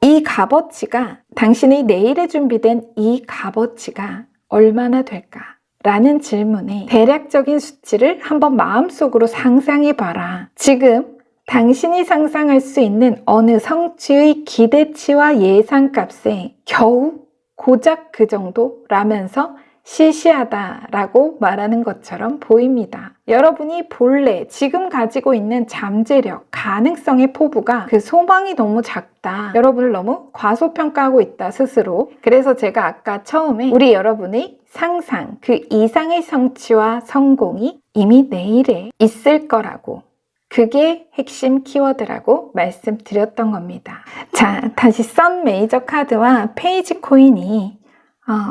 이 값어치가 당신의 내일에 준비된 이 값어치가 얼마나 될까? 라는 질문에 대략적인 수치를 한번 마음속으로 상상해봐라. 지금 당신이 상상할 수 있는 어느 성취의 기대치와 예상값에 겨우 고작 그 정도라면서 시시하다라고 말하는 것처럼 보입니다. 여러분이 본래 지금 가지고 있는 잠재력, 가능성의 포부가 그 소망이 너무 작다. 여러분을 너무 과소평가하고 있다, 스스로. 그래서 제가 아까 처음에 우리 여러분의 상상, 그 이상의 성취와 성공이 이미 내일에 있을 거라고. 그게 핵심 키워드라고 말씀드렸던 겁니다. 자, 다시 선 메이저 카드와 페이지 코인이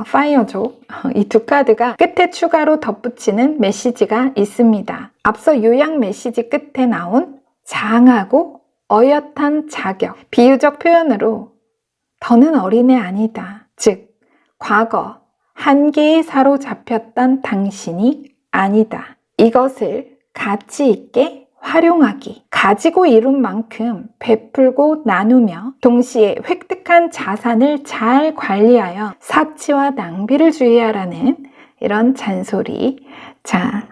파이어족, 이 두 카드가 끝에 추가로 덧붙이는 메시지가 있습니다. 앞서 요약 메시지 끝에 나온 장하고 어엿한 자격, 비유적 표현으로 더는 어린애 아니다. 즉, 과거 한계에 사로잡혔던 당신이 아니다. 이것을 가치 있게 활용하기, 가지고 이룬 만큼 베풀고 나누며 동시에 획득한 자산을 잘 관리하여 사치와 낭비를 주의하라는 이런 잔소리. 자,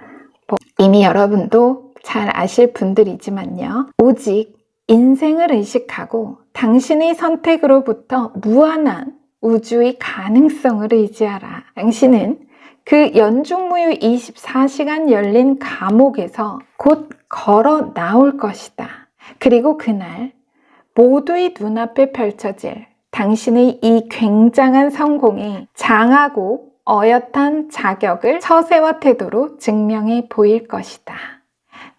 이미 여러분도 잘 아실 분들이지만요. 오직 인생을 의식하고 당신의 선택으로부터 무한한 우주의 가능성을 의지하라. 당신은 그 연중무휴 24시간 열린 감옥에서 곧 걸어 나올 것이다. 그리고 그날 모두의 눈앞에 펼쳐질 당신의 이 굉장한 성공에 장하고 어엿한 자격을 처세와 태도로 증명해 보일 것이다.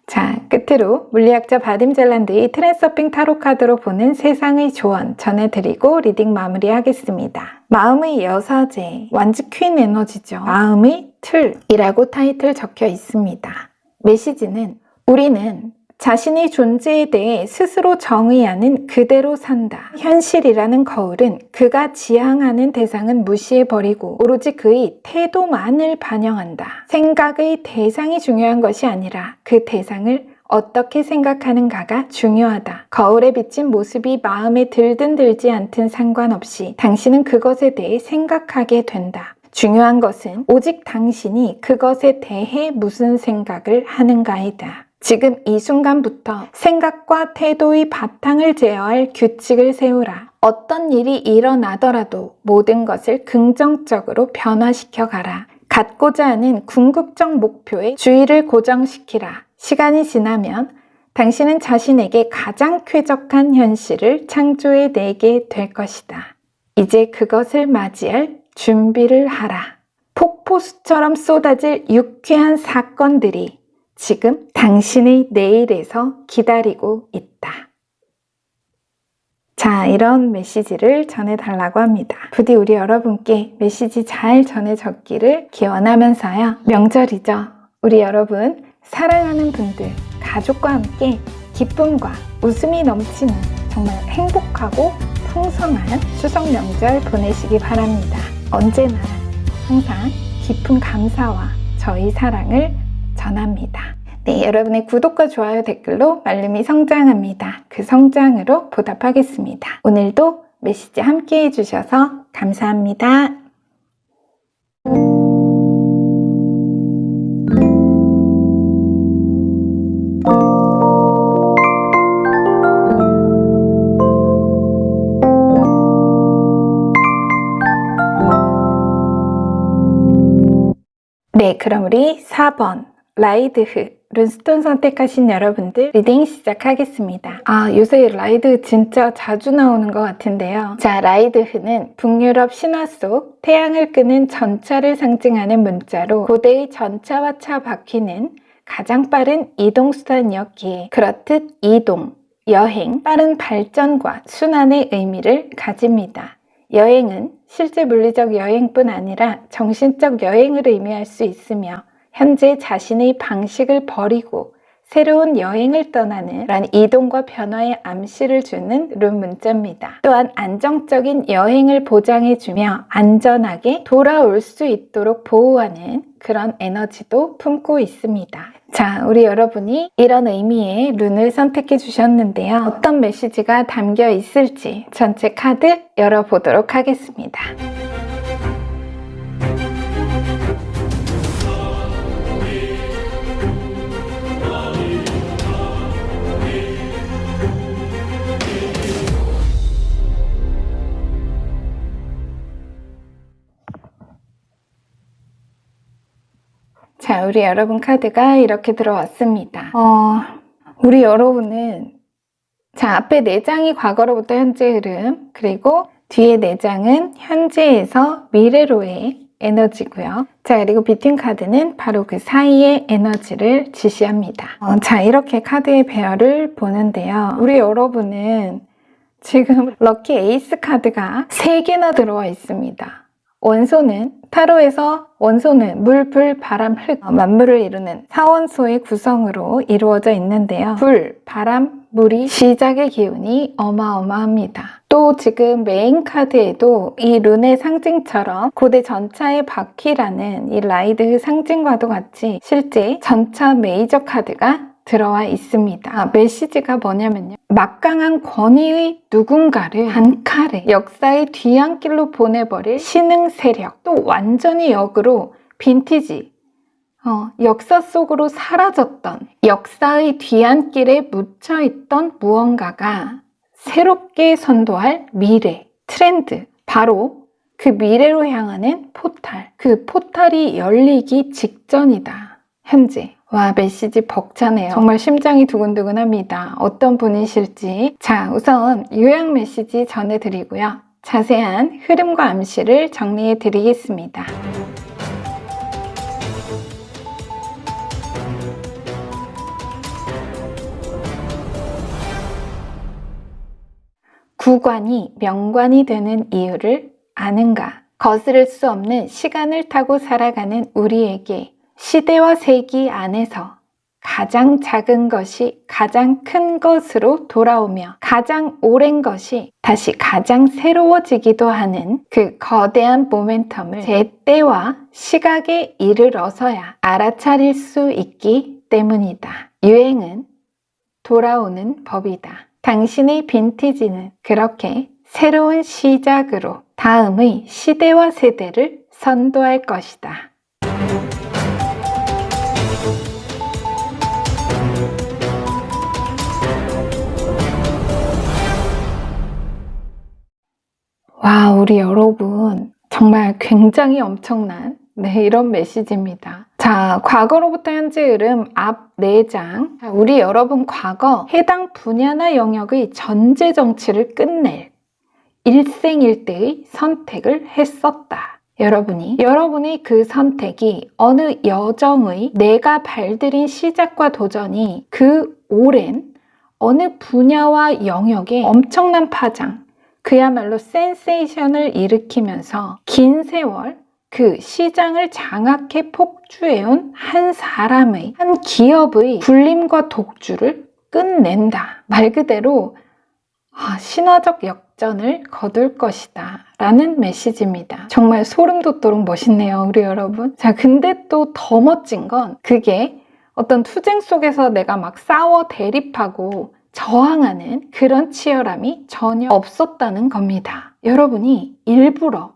자, 끝으로 물리학자 바딤 젤란드의 트랜서핑 타로 카드로 보는 세상의 조언 전해드리고 리딩 마무리하겠습니다. 마음의 여사제, 완즈 퀸 에너지죠. 마음의 틀이라고 타이틀 적혀 있습니다. 메시지는 우리는 자신의 존재에 대해 스스로 정의하는 그대로 산다. 현실이라는 거울은 그가 지향하는 대상은 무시해버리고 오로지 그의 태도만을 반영한다. 생각의 대상이 중요한 것이 아니라 그 대상을 어떻게 생각하는가가 중요하다. 거울에 비친 모습이 마음에 들든 들지 않든 상관없이 당신은 그것에 대해 생각하게 된다. 중요한 것은 오직 당신이 그것에 대해 무슨 생각을 하는가이다. 지금 이 순간부터 생각과 태도의 바탕을 제어할 규칙을 세우라. 어떤 일이 일어나더라도 모든 것을 긍정적으로 변화시켜 가라. 갖고자 하는 궁극적 목표에 주의를 고정시키라. 시간이 지나면 당신은 자신에게 가장 쾌적한 현실을 창조해내게 될 것이다. 이제 그것을 맞이할 준비를 하라. 폭포수처럼 쏟아질 유쾌한 사건들이 지금 당신의 내일에서 기다리고 있다. 자, 이런 메시지를 전해달라고 합니다. 부디 우리 여러분께 메시지 잘 전해졌기를 기원하면서요. 명절이죠. 우리 여러분, 사랑하는 분들, 가족과 함께 기쁨과 웃음이 넘치는 정말 행복하고 풍성한 추석 명절 보내시기 바랍니다. 언제나 항상 깊은 감사와 저희 사랑을 전합니다. 네, 여러분의 구독과 좋아요, 댓글로 말름이 성장합니다. 그 성장으로 보답하겠습니다. 오늘도 메시지 함께 해주셔서 감사합니다. 네, 그럼 우리 4번 라이드흐 룬스톤 선택하신 여러분들 리딩 시작하겠습니다. 요새 라이드흐 진짜 자주 나오는 것 같은데요. 자, 라이드흐는 북유럽 신화 속 태양을 끄는 전차를 상징하는 문자로 고대의 전차와 차 바퀴는 가장 빠른 이동수단이었기에 그렇듯 이동, 여행, 빠른 발전과 순환의 의미를 가집니다. 여행은 실제 물리적 여행뿐 아니라 정신적 여행을 의미할 수 있으며 현재 자신의 방식을 버리고 새로운 여행을 떠나는 그런 이동과 변화의 암시를 주는 룬 문자입니다. 또한 안정적인 여행을 보장해주며 안전하게 돌아올 수 있도록 보호하는 그런 에너지도 품고 있습니다. 자, 우리 여러분이 이런 의미의 룬을 선택해 주셨는데요. 어떤 메시지가 담겨 있을지 전체 카드 열어보도록 하겠습니다. 자, 우리 여러분 카드가 이렇게 들어왔습니다. 우리 여러분은 자, 앞에 4장이 과거로부터 현재 흐름, 그리고 뒤에 4장은 현재에서 미래로의 에너지고요. 자, 그리고 비트윈 카드는 바로 그 사이의 에너지를 지시합니다. 자, 이렇게 카드의 배열을 보는데요. 우리 여러분은 지금 럭키 에이스 카드가 3개나 들어와 있습니다. 원소는 타로에서 원소는 물, 불, 바람, 흙 만물을 이루는 4원소의 구성으로 이루어져 있는데요. 불, 바람, 물이 시작의 기운이 어마어마합니다. 또 지금 메인 카드에도 이 룬의 상징처럼 고대 전차의 바퀴라는 이 라이드흐 상징과도 같이 실제 전차 메이저 카드가 들어와 있습니다. 메시지가 뭐냐면요. 막강한 권위의 누군가를 단칼에 역사의 뒤안길로 보내버릴 신흥 세력, 또 완전히 역으로 빈티지, 역사 속으로 사라졌던 역사의 뒤안길에 묻혀있던 무언가가 새롭게 선도할 미래, 트렌드, 바로 그 미래로 향하는 포탈, 그 포탈이 열리기 직전이다. 현재. 와, 메시지 벅차네요. 정말 심장이 두근두근합니다. 어떤 분이실지. 자, 우선 요약 메시지 전해드리고요. 자세한 흐름과 암시를 정리해 드리겠습니다. 구관이 명관이 되는 이유를 아는가? 거스를 수 없는 시간을 타고 살아가는 우리에게 시대와 세기 안에서 가장 작은 것이 가장 큰 것으로 돌아오며 가장 오랜 것이 다시 가장 새로워지기도 하는 그 거대한 모멘텀을 제때와 시각에 이르러서야 알아차릴 수 있기 때문이다. 유행은 돌아오는 법이다. 당신의 빈티지는 그렇게 새로운 시작으로 다음의 시대와 세대를 선도할 것이다. 와, 우리 여러분 정말 굉장히 엄청난 이런 메시지입니다. 자, 과거로부터 현재 흐름 앞 4장. 우리 여러분 과거 해당 분야나 영역의 전제 정치를 끝낼 일생일대의 선택을 했었다. 여러분의 그 선택이 어느 여정의 내가 발들인 시작과 도전이 그 오랜 어느 분야와 영역에 엄청난 파장, 그야말로 센세이션을 일으키면서 긴 세월 그 시장을 장악해 폭주해온 한 사람의, 한 기업의 굴림과 독주를 끝낸다. 말 그대로 신화적 역전을 거둘 것이다 라는 메시지입니다. 정말 소름 돋도록 멋있네요, 우리 여러분. 자, 근데 또 더 멋진 건 그게 어떤 투쟁 속에서 내가 막 싸워 대립하고 저항하는 그런 치열함이 전혀 없었다는 겁니다. 여러분이 일부러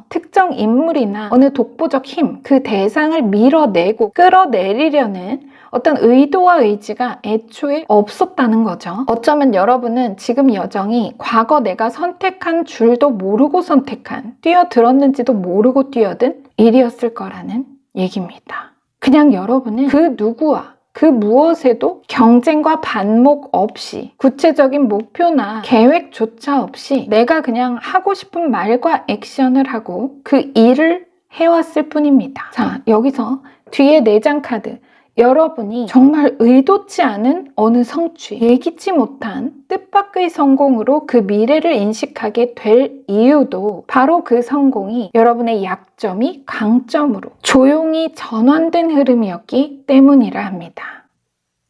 특정 인물이나 어느 독보적 힘, 그 대상을 밀어내고 끌어내리려는 어떤 의도와 의지가 애초에 없었다는 거죠. 어쩌면 여러분은 지금 여정이 과거 내가 선택한 줄도 모르고 선택한, 뛰어들었는지도 모르고 뛰어든 일이었을 거라는 얘기입니다. 그냥 여러분은 그 누구와 그 무엇에도 경쟁과 반목 없이 구체적인 목표나 계획조차 없이 내가 그냥 하고 싶은 말과 액션을 하고 그 일을 해왔을 뿐입니다. 자, 여기서 뒤에 4장 카드, 여러분이 정말 의도치 않은 어느 성취, 예기치 못한 뜻밖의 성공으로 그 미래를 인식하게 될 이유도 바로 그 성공이 여러분의 약점이 강점으로 조용히 전환된 흐름이었기 때문이라 합니다.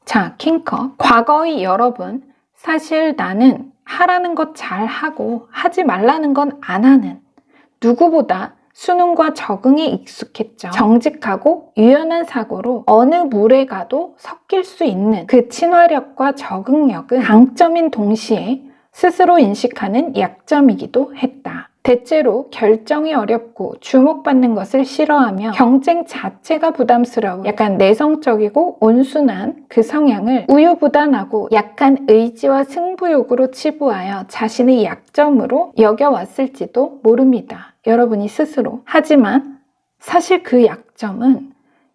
자, 킹컵. 과거의 여러분, 사실 나는 하라는 것 잘하고 하지 말라는 건 안 하는 누구보다 수능과 적응에 익숙했죠. 정직하고 유연한 사고로 어느 물에 가도 섞일 수 있는 그 친화력과 적응력은 강점인 동시에 스스로 인식하는 약점이기도 했다. 대체로 결정이 어렵고 주목받는 것을 싫어하며 경쟁 자체가 부담스러운 약간 내성적이고 온순한 그 성향을 우유부단하고 약한 의지와 승부욕으로 치부하여 자신의 약점으로 여겨왔을지도 모릅니다. 여러분이 스스로. 하지만 사실 그 약점은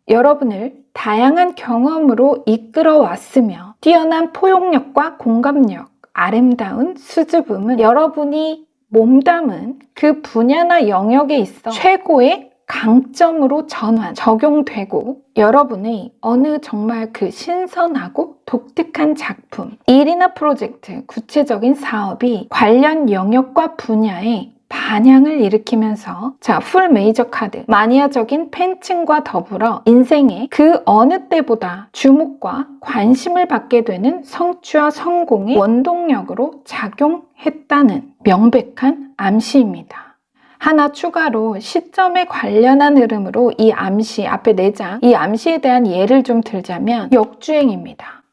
여러분을 다양한 경험으로 이끌어 왔으며 뛰어난 포용력과 공감력, 아름다운 수줍음은 여러분이 몸담은 그 분야나 영역에 있어 최고의 강점으로 전환, 적용되고 여러분의 어느 정말 그 신선하고 독특한 작품, 일이나 프로젝트, 구체적인 사업이 관련 영역과 분야에 반향을 일으키면서 풀 메이저 카드, 마니아적인 팬층과 더불어 인생의 그 어느 때보다 주목과 관심을 받게 되는 성취와 성공의 원동력으로 작용했다는 명백한 암시입니다. 하나 추가로 시점에 관련한 흐름으로 이 암시, 앞에 4장, 이 암시에 대한 예를 좀 들자면 역주행입니다.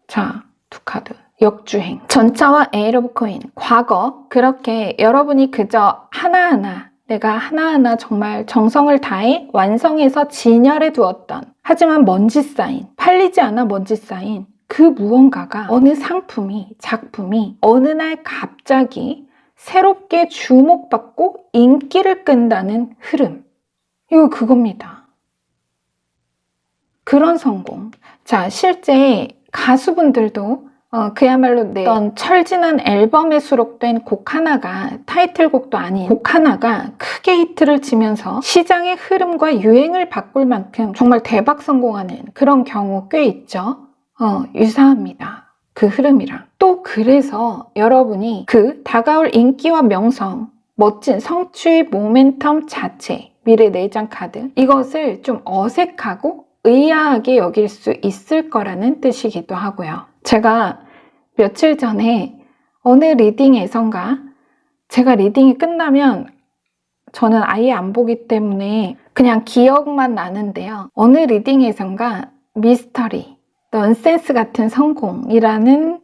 자, 2카드. 역주행. 전차와 에일 오브 코인. 과거 그렇게 여러분이 그저 하나하나 내가 하나하나 정말 정성을 다해 완성해서 진열해 두었던 하지만 먼지 쌓인, 팔리지 않아 먼지 쌓인 그 무언가가 어느 상품이, 작품이 어느 날 갑자기 새롭게 주목받고 인기를 끈다는 흐름. 이거 그겁니다. 그런 성공. 자, 실제 가수분들도 그야말로 어떤 철진한 앨범에 수록된 곡 하나가, 타이틀곡도 아닌 곡 하나가 크게 히트를 치면서 시장의 흐름과 유행을 바꿀 만큼 정말 대박 성공하는 그런 경우 꽤 있죠. 유사합니다. 그 흐름이랑. 또 그래서 여러분이 그 다가올 인기와 명성, 멋진 성취의 모멘텀 자체, 미래 4장 카드, 이것을 좀 어색하고 의아하게 여길 수 있을 거라는 뜻이기도 하고요. 제가 며칠 전에 어느 리딩에선가 제가 리딩이 끝나면 저는 아예 안 보기 때문에 그냥 기억만 나는데요. 어느 리딩에선가 미스터리, 넌센스 같은 성공이라는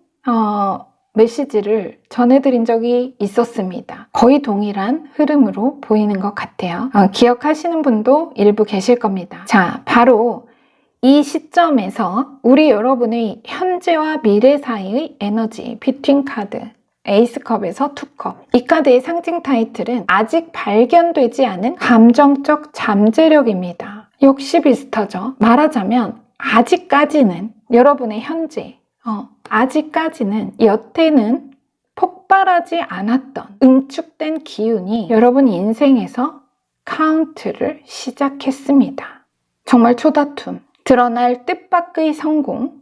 메시지를 전해드린 적이 있었습니다. 거의 동일한 흐름으로 보이는 것 같아요. 기억하시는 분도 일부 계실 겁니다. 자, 바로 이 시점에서 우리 여러분의 현재와 미래 사이의 에너지, 비트윈 카드, 에이스컵에서 2컵. 이 카드의 상징 타이틀은 아직 발견되지 않은 감정적 잠재력입니다. 역시 비슷하죠. 말하자면 아직까지는 여러분의 현재, 아직까지는 여태는 폭발하지 않았던 응축된 기운이 여러분 인생에서 카운트를 시작했습니다. 정말 초다툼. 드러날 뜻밖의 성공,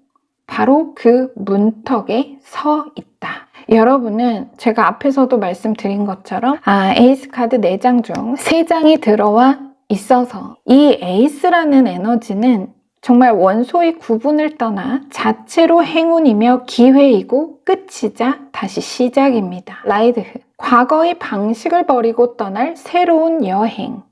바로 그 문턱에 서 있다. 여러분은 제가 앞에서도 말씀드린 것처럼 에이스 카드 4장 중 3장이 들어와 있어서 이 에이스라는 에너지는 정말 원소의 구분을 떠나 자체로 행운이며 기회이고 끝이자 다시 시작입니다. 라이드흐, 과거의 방식을 버리고 떠날 새로운 여행.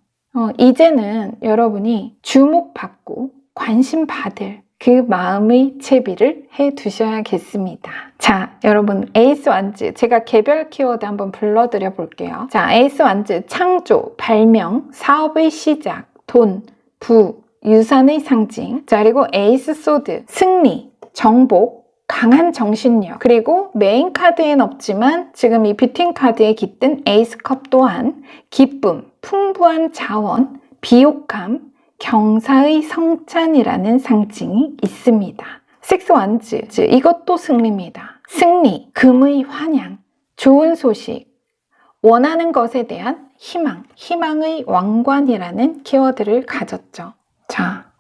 이제는 여러분이 주목받고 관심받을 그 마음의 채비를 해 두셔야겠습니다. 자, 여러분 에이스 완즈, 제가 개별 키워드 한번 불러드려 볼게요. 자, 에이스 완즈, 창조, 발명, 사업의 시작, 돈, 부, 유산의 상징. 자, 그리고 에이스 소드, 승리, 정복, 강한 정신력. 그리고 메인 카드엔 없지만 지금 이 뷰팅 카드에 깃든 에이스 컵 또한 기쁨, 풍부한 자원, 비옥함, 경사의 성찬이라는 상징이 있습니다. 식스 완즈, 이것도 승리입니다. 승리, 금의 환양, 좋은 소식, 원하는 것에 대한 희망, 희망의 왕관이라는 키워드를 가졌죠. 자,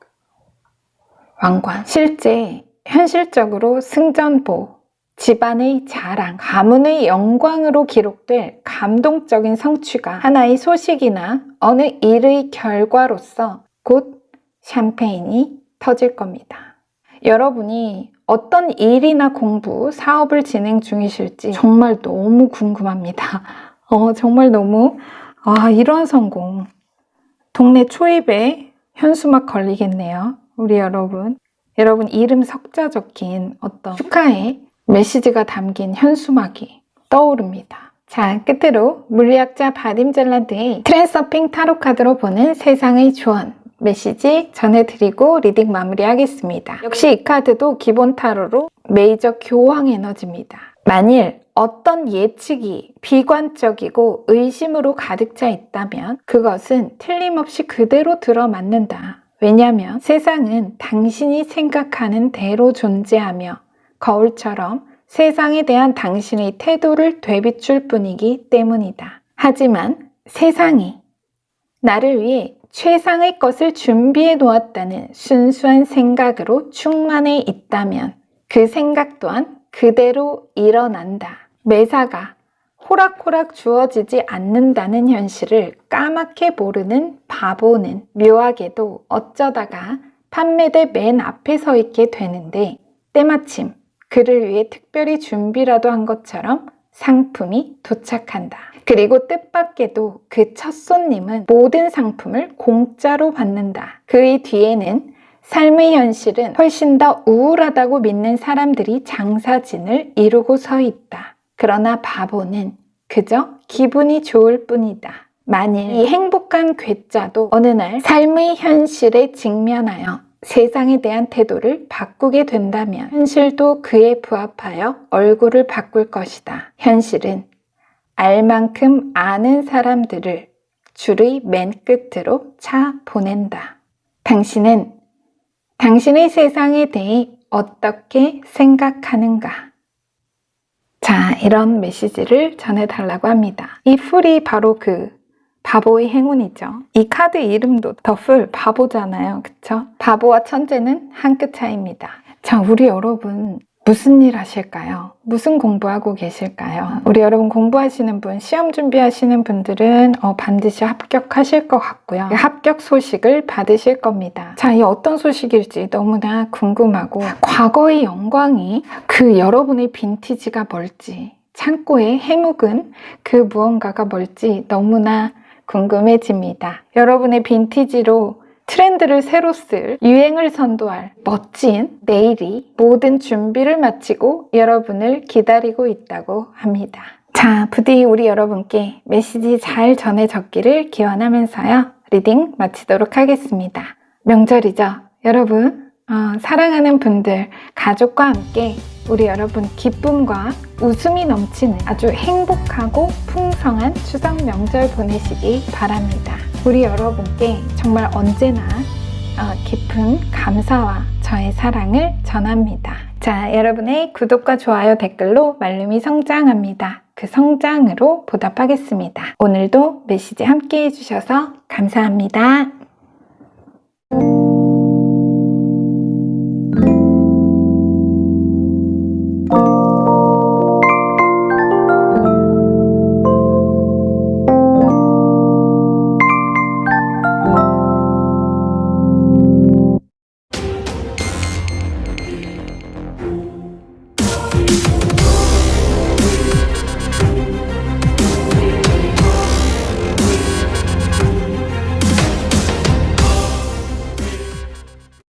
왕관. 실제 현실적으로 승전보, 집안의 자랑, 가문의 영광으로 기록될 감동적인 성취가 하나의 소식이나 어느 일의 결과로서 곧 샴페인이 터질 겁니다. 여러분이 어떤 일이나 공부, 사업을 진행 중이실지 정말 너무 궁금합니다. 정말 너무 이런 성공. 동네 초입에 현수막 걸리겠네요. 우리 여러분 이름 석자 적힌 어떤 축하의 메시지가 담긴 현수막이 떠오릅니다. 자, 끝으로 물리학자 바딤 젤란드의 트랜서핑 타로 카드로 보는 세상의 조언 메시지 전해드리고 리딩 마무리하겠습니다. 역시 이 카드도 기본 타로로 메이저 교황 에너지입니다. 만일 어떤 예측이 비관적이고 의심으로 가득 차 있다면 그것은 틀림없이 그대로 들어맞는다. 왜냐하면 세상은 당신이 생각하는 대로 존재하며 거울처럼 세상에 대한 당신의 태도를 되비출 뿐이기 때문이다. 하지만 세상이 나를 위해 최상의 것을 준비해 놓았다는 순수한 생각으로 충만해 있다면 그 생각 또한 그대로 일어난다. 매사가 호락호락 주어지지 않는다는 현실을 까맣게 모르는 바보는 묘하게도 어쩌다가 판매대 맨 앞에 서 있게 되는데 때마침 그를 위해 특별히 준비라도 한 것처럼 상품이 도착한다. 그리고 뜻밖에도 그 첫 손님은 모든 상품을 공짜로 받는다. 그의 뒤에는 삶의 현실은 훨씬 더 우울하다고 믿는 사람들이 장사진을 이루고 서 있다. 그러나 바보는 그저 기분이 좋을 뿐이다. 만일 이 행복한 괴짜도 어느 날 삶의 현실에 직면하여 세상에 대한 태도를 바꾸게 된다면 현실도 그에 부합하여 얼굴을 바꿀 것이다. 현실은 알 만큼 아는 사람들을 줄의 맨 끝으로 차 보낸다. 당신은 당신의 세상에 대해 어떻게 생각하는가? 자, 이런 메시지를 전해달라고 합니다. 이 풀이 바로 그 바보의 행운이죠. 이 카드 이름도 더 풀, 바보잖아요. 그쵸? 바보와 천재는 한 끗 차이입니다. 자, 우리 여러분 무슨 일 하실까요? 무슨 공부하고 계실까요? 우리 여러분 공부하시는 분, 시험 준비하시는 분들은 반드시 합격하실 것 같고요. 합격 소식을 받으실 겁니다. 자, 이 어떤 소식일지 너무나 궁금하고 과거의 영광이 그 여러분의 빈티지가 뭘지 창고에 해묵은 그 무언가가 뭘지 너무나 궁금해집니다. 여러분의 빈티지로 트렌드를 새로 쓸, 유행을 선도할 멋진 내일이 모든 준비를 마치고 여러분을 기다리고 있다고 합니다. 자, 부디 우리 여러분께 메시지 잘 전해졌기를 기원하면서요. 리딩 마치도록 하겠습니다. 명절이죠? 여러분, 사랑하는 분들, 가족과 함께 우리 여러분 기쁨과 웃음이 넘치는 아주 행복하고 풍성한 추석 명절 보내시기 바랍니다. 우리 여러분께 정말 언제나 깊은 감사와 저의 사랑을 전합니다. 자, 여러분의 구독과 좋아요 댓글로 말름이 성장합니다. 그 성장으로 보답하겠습니다. 오늘도 메시지 함께 해주셔서 감사합니다.